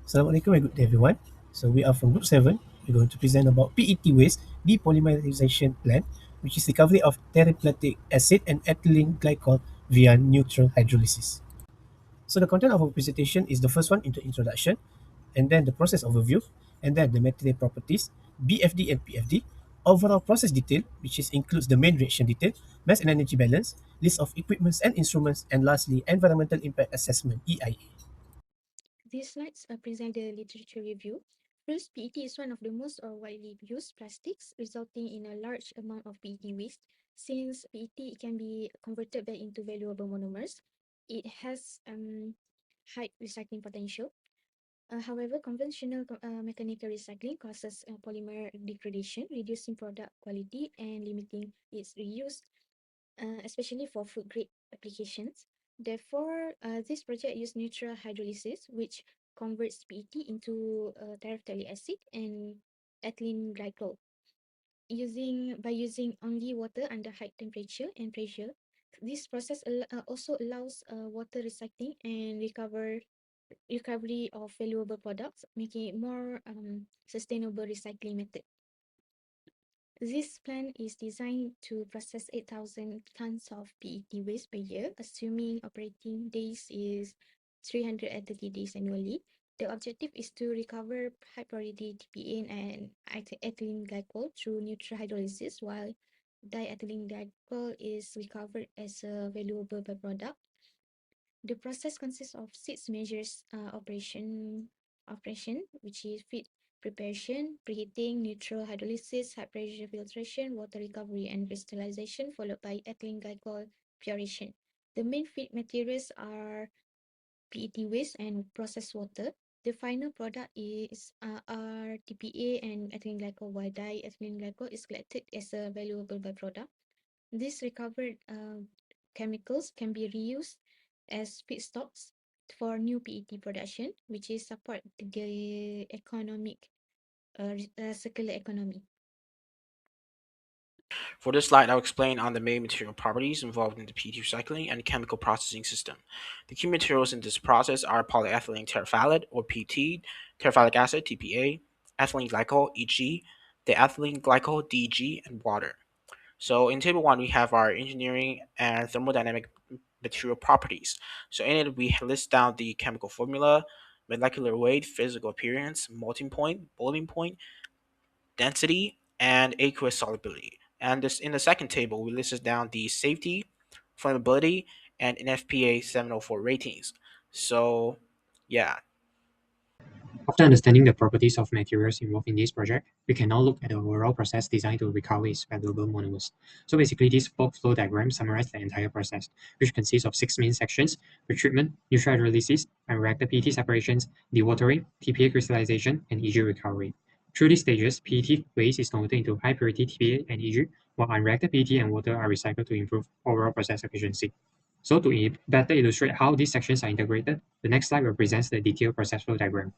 Assalamualaikum and good day everyone. So we are from Group 7. We're going to present about PET waste depolymerisation plant, which is recovery of terephthalic acid and ethylene glycol via neutral hydrolysis. So the content of our presentation is the first one into introduction, and then the process overview, and then the material properties, BFD and PFD, overall process detail, which includes the main reaction detail, mass and energy balance, list of equipments and instruments, and lastly, environmental impact assessment (EIA). These slides present the literature review. First, PET is one of the most widely used plastics, resulting in a large amount of PET waste. Since PET can be converted back into valuable monomers, it has high recycling potential. However, conventional mechanical recycling causes polymer degradation, reducing product quality and limiting its reuse, especially for food grade applications. Therefore, this project uses neutral hydrolysis, which converts PET into terephthalic acid and ethylene glycol. By using only water under high temperature and pressure, this process also allows water recycling and recovery of valuable products, making it more sustainable recycling method. This plant is designed to process 8,000 tons of PET waste per year, assuming operating days is 330 days annually. The objective is to recover high priority TPA and ethylene glycol through neutral hydrolysis, while diethylene glycol is recovered as a valuable byproduct. The process consists of six measures operation, which is feed preparation, preheating, neutral hydrolysis, high pressure filtration, water recovery, and crystallization, followed by ethylene glycol puration. The main feed materials are PET waste and processed water. The final product is are TPA and ethylene glycol, while diethylene glycol is collected as a valuable byproduct. These recovered chemicals can be reused as feedstocks for new PET production, which is support the circular economy. For this slide, I'll explain on the main material properties involved in the PET recycling and chemical processing system. The key materials in this process are polyethylene terephthalate, or PT, terephthalic acid, TPA, ethylene glycol, EG, the ethylene glycol, DG, and water. So in table 1, we have our engineering and thermodynamic material properties. So in it, we list down the chemical formula, molecular weight, physical appearance, melting point, boiling point, density, and aqueous solubility. And this in the second table, we listed down the safety, flammability, and NFPA 704 ratings. So, yeah. After understanding the properties of materials involved in this project, we can now look at the overall process designed to recover its valuable monomers. So basically, this flow diagram summarizes the entire process, which consists of 6 main sections: pretreatment, neutral hydrolysis, unreacted PET separations, dewatering, TPA crystallization, and EG recovery. Through these stages, PET waste is converted into high purity TPA and EG, while unreacted PET and water are recycled to improve overall process efficiency. So to better illustrate how these sections are integrated, the next slide represents the detailed process flow diagram.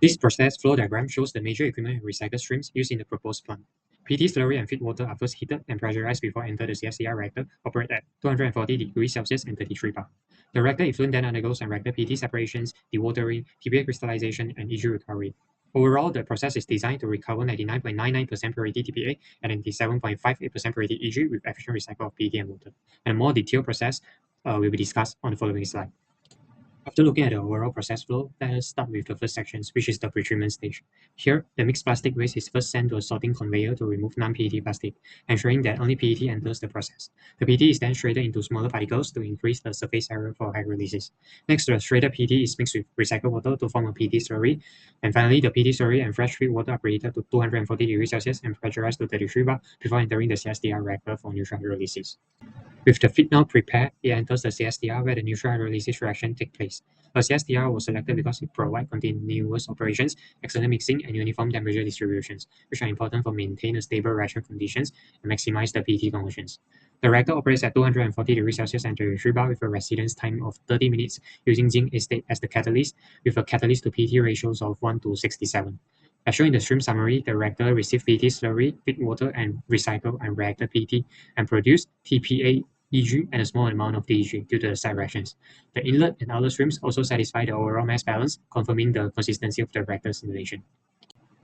This process flow diagram shows the major equipment and recycled streams used in the proposed plant. PT slurry and feed water are first heated and pressurized before enter the CSDR reactor, operate at 240 degrees Celsius and 33 bar. The reactor effluent then undergoes unreacted PT separations, dewatering, TPA crystallization, and EG recovery. Overall, the process is designed to recover 99.99% purity TPA and 97.58% purity EG with efficient recycle of PET and water. And a more detailed process will be discussed on the following slide. After looking at the overall process flow, let us start with the first section, which is the pretreatment stage. Here, the mixed plastic waste is first sent to a sorting conveyor to remove non-PET plastic, ensuring that only PET enters the process. The PET is then shredded into smaller particles to increase the surface area for hydrolysis. Next, the shredded PET is mixed with recycled water to form a PET slurry. And finally, the PET slurry and fresh feed water are preheated to 240 degrees Celsius and pressurized to 33 bar before entering the CSDR reactor for neutral hydrolysis. With the feed now prepared, it enters the CSDR where the neutral hydrolysis reaction takes place. A CSDR was selected because it provides continuous operations, excellent mixing, and uniform temperature distributions, which are important for maintaining stable reaction conditions and maximize the PET conversions. The reactor operates at 240 degrees Celsius and 33 bar with a residence time of 30 minutes using zinc acetate as the catalyst, with a catalyst to PET ratios of 1 to 67. As shown in the stream summary, the reactor received PET slurry, feed water, and recycle unreacted PET and produced TPA EG and a small amount of DEG due to the side reactions. The inlet and outlet streams also satisfy the overall mass balance, confirming the consistency of the reactor simulation.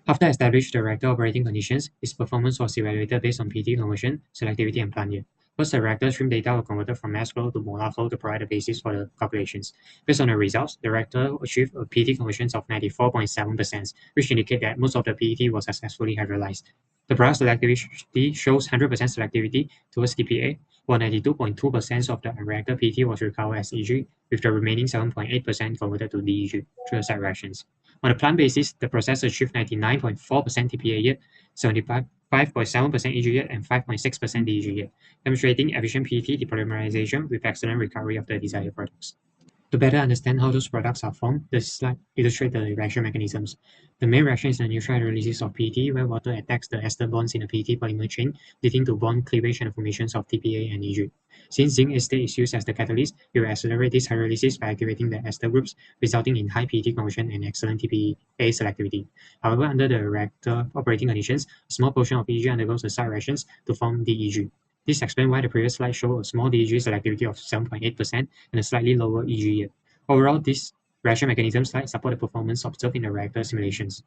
After established the reactor operating conditions, its performance was evaluated based on PT conversion, selectivity, and plant yield. First, the reactor stream data were converted from mass flow to molar flow to provide the basis for the calculations. Based on the results, the reactor achieved a PT conversion of 94.7%, which indicate that most of the PET was successfully hydrolyzed. The product selectivity shows 100% selectivity towards TPA, while 92.2% of the reactor PT was recovered as EG, with the remaining 7.8% converted to DEG through the side reactions. On a plant basis, the process achieved 99.4% TPA yield, 75.7% EG yield, and 5.6% DEG yield, demonstrating efficient PET depolymerization with excellent recovery of the desired products. To better understand how those products are formed, this slide illustrates the reaction mechanisms. The main reaction is the neutral hydrolysis of PET, where water attacks the ester bonds in the PET polymer chain, leading to bond cleavage and the formations of TPA and EG. Since zinc acetate is used as the catalyst, it will accelerate this hydrolysis by activating the ester groups, resulting in high PET conversion and excellent TPA selectivity. However, under the reactor operating conditions, a small portion of EG undergoes the side reactions to form DEG. This explains why the previous slide showed a small DEG selectivity of 7.8% and a slightly lower EG yield. Overall, these reaction mechanisms slides support the performance observed in the reactor simulations.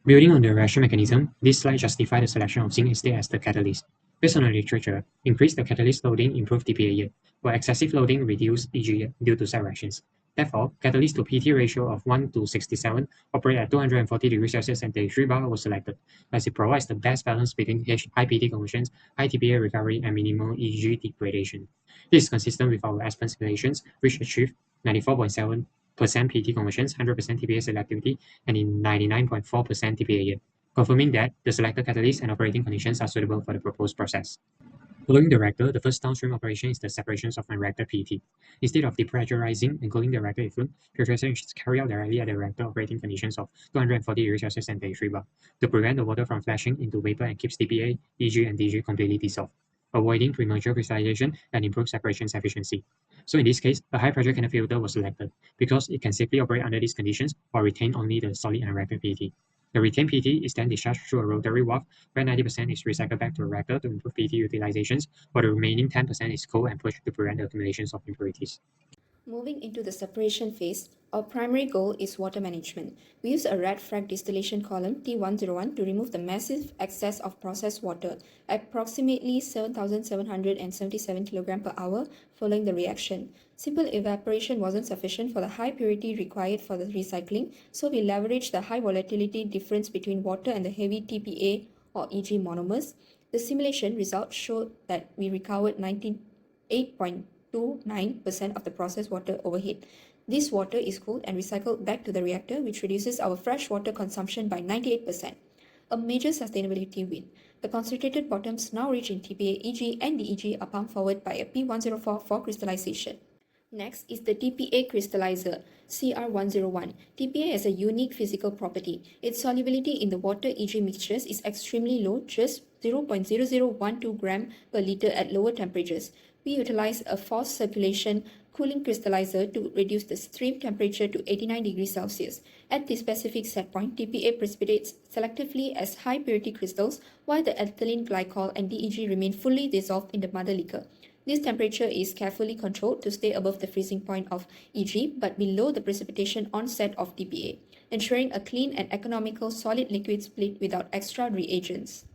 Building on the reaction mechanism, this slide justifies the selection of zinc acetate as the catalyst. Based on the literature, increase the catalyst loading improve TPA yield, while excessive loading reduce EG yield due to side reactions. Therefore, catalyst to PT ratio of 1 to 67 operate at 240 degrees Celsius and 33 bar was selected, as it provides the best balance between high PT conversions, high TPA recovery, and minimal EG degradation. This is consistent with our Aspen simulations, which achieved 94.7% PT conversions, 100% TPA selectivity, and in 99.4% TPA yield, confirming that the selected catalyst and operating conditions are suitable for the proposed process. Following the reactor, the first downstream operation is the separations of reactor PET. Instead of depressurizing and cooling the reactor effluent, filtration is carried out directly at the reactor operating conditions of 240 degrees Celsius and 33 bar to prevent the water from flashing into vapor and keeps TPA, EG, and DG completely dissolved, avoiding premature crystallization and improve separations efficiency. So in this case, a high-pressure candle filter was selected because it can safely operate under these conditions while retain only the solid unreacted PET. The retained PET is then discharged through a rotary valve where 90% is recycled back to a reactor to improve PET utilizations, while the remaining 10% is cooled and pushed to prevent the accumulations of impurities. Moving into the separation phase, our primary goal is water management. We use a red frag distillation column T101 to remove the massive excess of processed water, approximately 7,777 kg per hour following the reaction. Simple evaporation wasn't sufficient for the high purity required for the recycling, so we leveraged the high volatility difference between water and the heavy TPA or EG monomers. The simulation results showed that we recovered 98.29% of the processed water overhead. This water is cooled and recycled back to the reactor, which reduces our fresh water consumption by 98%. A major sustainability win. The concentrated bottoms now reach in TPA, EG, and DEG are pumped forward by a P104 for crystallization. Next is the TPA crystallizer, CR101. TPA has a unique physical property. Its solubility in the water-EG mixtures is extremely low, just 0.0012 gram per liter at lower temperatures. We utilize a forced circulation cooling crystallizer to reduce the stream temperature to 89 degrees Celsius. At this specific set point, TPA precipitates selectively as high purity crystals, while the ethylene, glycol, and DEG remain fully dissolved in the mother liquor. This temperature is carefully controlled to stay above the freezing point of EG but below the precipitation onset of TPA, ensuring a clean and economical solid liquid split without extra reagents.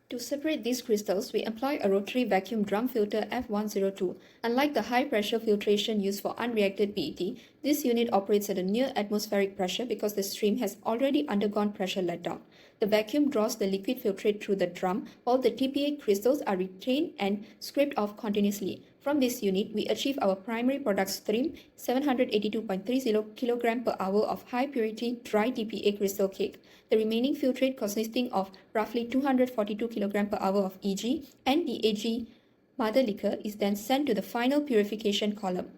To separate these crystals, we employ a rotary vacuum drum filter F102. Unlike the high-pressure filtration used for unreacted PET, this unit operates at a near atmospheric pressure because the stream has already undergone pressure letdown. The vacuum draws the liquid filtrate through the drum, while the TPA crystals are retained and scraped off continuously. From this unit, we achieve our primary product stream, 782.30 kg per hour of high-purity dry TPA crystal cake. The remaining filtrate consisting of roughly 242 kg per hour of EG and DAG mother liquor is then sent to the final purification column.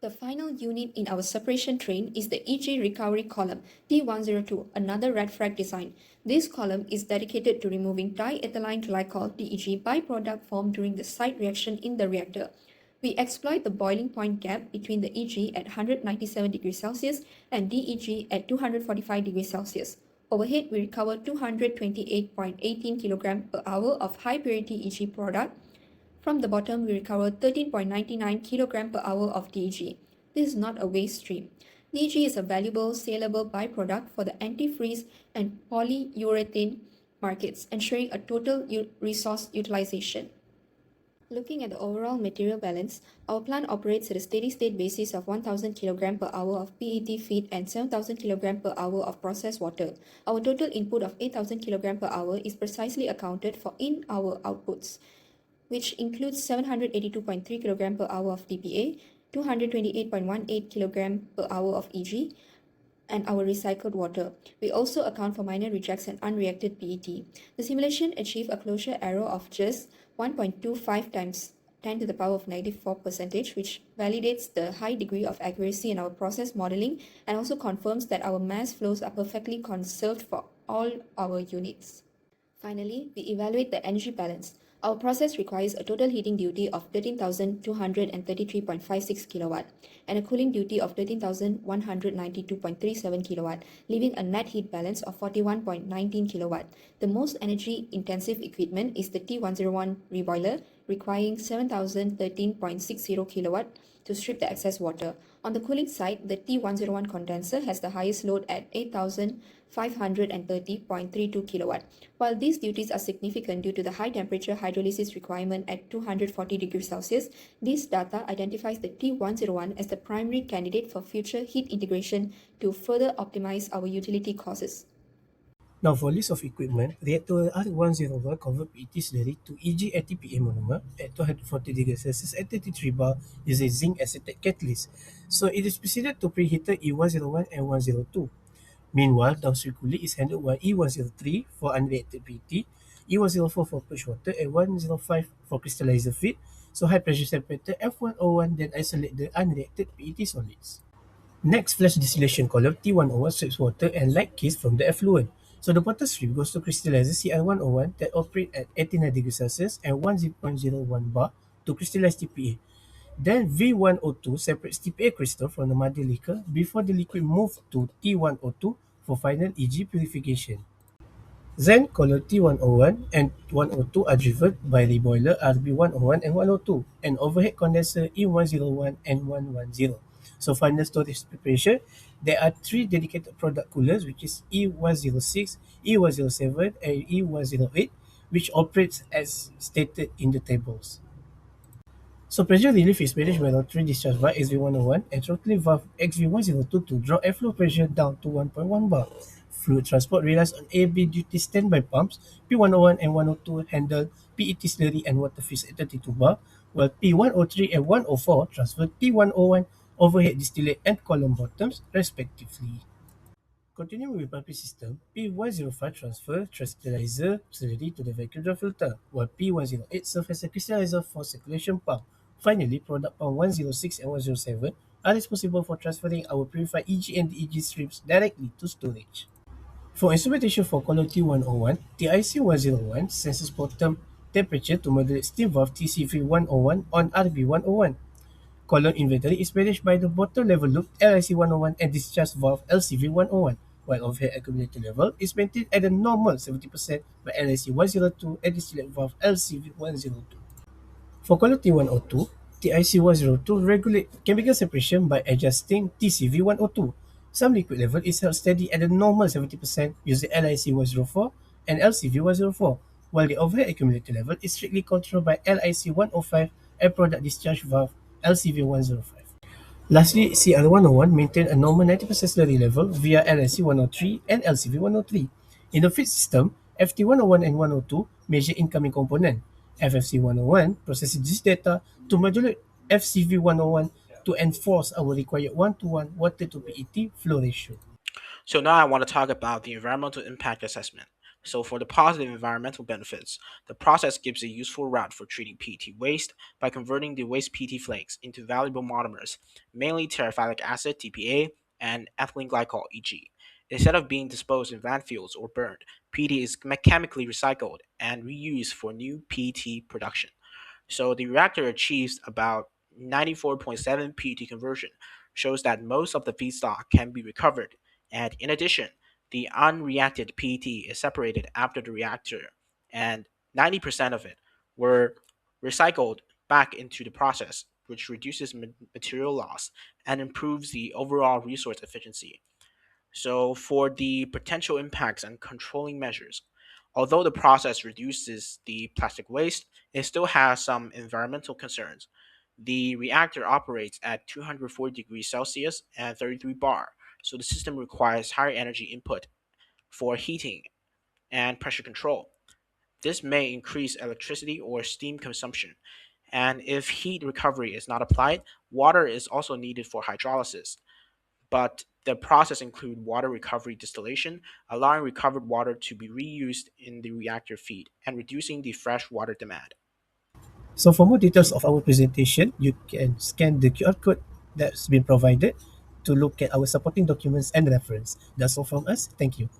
The final unit in our separation train is the EG recovery column T102, another red frag design. This column is dedicated to removing diethylene glycol DEG byproduct formed during the side reaction in the reactor. We exploit the boiling point gap between the EG at 197 degrees Celsius and DEG at 245 degrees Celsius. Overhead, we recover 228.18 kg per hour of high purity EG product, From the bottom, we recover 13.99 kg per hour of DEG. This is not a waste stream. DEG is a valuable, saleable byproduct for the antifreeze and polyurethane markets, ensuring a total resource utilization. Looking at the overall material balance, our plant operates at a steady state basis of 1000 kg per hour of PET feed and 7000 kg per hour of processed water. Our total input of 8000 kg per hour is precisely accounted for in our outputs, which includes 782.3 kg per hour of TPA, 228.18 kg per hour of EG, and our recycled water. We also account for minor rejects and unreacted PET. The simulation achieved a closure error of just 1.25 times 10 to the power of negative 4 percentage, which validates the high degree of accuracy in our process modeling and also confirms that our mass flows are perfectly conserved for all our units. Finally, we evaluate the energy balance. Our process requires a total heating duty of 13,233.56 kilowatt and a cooling duty of 13,192.37 kilowatt, leaving a net heat balance of 41.19 kilowatt. The most energy intensive equipment is the T101 reboiler, requiring 7,013.60 kilowatt to strip the excess water. On the cooling side, the T101 condenser has the highest load at 8,530.32 kilowatt. While these duties are significant due to the high temperature hydrolysis requirement at 240 degrees Celsius, this data identifies the T101 as the primary candidate for future heat integration to further optimize our utility costs. Now for list of equipment, reactor R101 convert PET slurry to EG80PA monomer at 240 degrees Celsius at 33 bar using zinc acetate catalyst. So it is proceeded to preheater E101 and 102. Meanwhile, downstream cooling is handled by E103 for unreacted PET, E104 for purge water, and 105 for crystallizer feed. So high pressure separator F101 then isolate the unreacted PET solids. Next, flash distillation column T101 strips water and light case from the effluent. So the water stream goes to crystallizer CR101 that operate at 89 degrees Celsius and 10.01 bar to crystallize TPA. Then V102 separates TPA crystal from the muddy liquor before the liquid move to T102 for final EG purification. Then color T101 and 102 are driven by the boiler RB101 and 102 and overhead condenser E101 and 110. So final storage preparation, there are three dedicated product coolers which is E106, E107 and E108 which operates as stated in the tables. So pressure relief is managed by rotary discharge valve XV101 and throttling valve XV102 to draw airflow pressure down to 1.1 bar. Fluid transport relies on AB duty standby pumps. P101 and 102 handle PET slurry and water feeds at 32 bar, while P103 and 104 transfer T101 overhead distillate and column bottoms respectively. Continuing with pumping system, P105 transfer crystallizer slurry to the vacuum drum filter, while P108 serves as a crystallizer for circulation pump. Finally, product pump 106 and 107 are responsible for transferring our purified EG and DEG streams directly to storage. For instrumentation for column T101, TIC101 senses bottom temperature to moderate steam valve TCV101 on RB101. Column inventory is managed by the bottom level loop LIC101 and discharge valve LCV101, while overhead accumulator level is maintained at a normal 70% by LIC102 and distillate valve LCV102. For column T102, TIC102 regulate chemical separation by adjusting TCV102. Some liquid level is held steady at a normal 70% using LIC104 and LCV104, while the overhead accumulator level is strictly controlled by LIC105 and product discharge valve LCV105. Lastly, CR101 maintain a normal 90% slurry level via LSC103 and LCV103. In the feed system, FT101 and 102 measure incoming component. FFC101 processes this data to modulate FCV101 to enforce our required 1-to-1 water to PET flow ratio. So now I want to talk about the environmental impact assessment. So for the positive environmental benefits, the process gives a useful route for treating PET waste by converting the waste PET flakes into valuable monomers, mainly terephthalic acid (TPA) and ethylene glycol (EG). Instead of being disposed in landfills or burned, PET is chemically recycled and reused for new PET production. So the reactor achieves about 94.7 PET conversion, shows that most of the feedstock can be recovered, and in addition, the unreacted PET is separated after the reactor, and 90% of it were recycled back into the process, which reduces material loss and improves the overall resource efficiency. So, for the potential impacts and controlling measures, although the process reduces the plastic waste, it still has some environmental concerns. The reactor operates at 240 degrees Celsius and 33 bar, so the system requires higher energy input for heating and pressure control. This may increase electricity or steam consumption. And if heat recovery is not applied, water is also needed for hydrolysis. But the process includes water recovery distillation, allowing recovered water to be reused in the reactor feed and reducing the fresh water demand. So for more details of our presentation, you can scan the QR code that's been provided to look at our supporting documents and reference. That's all from us. Thank you.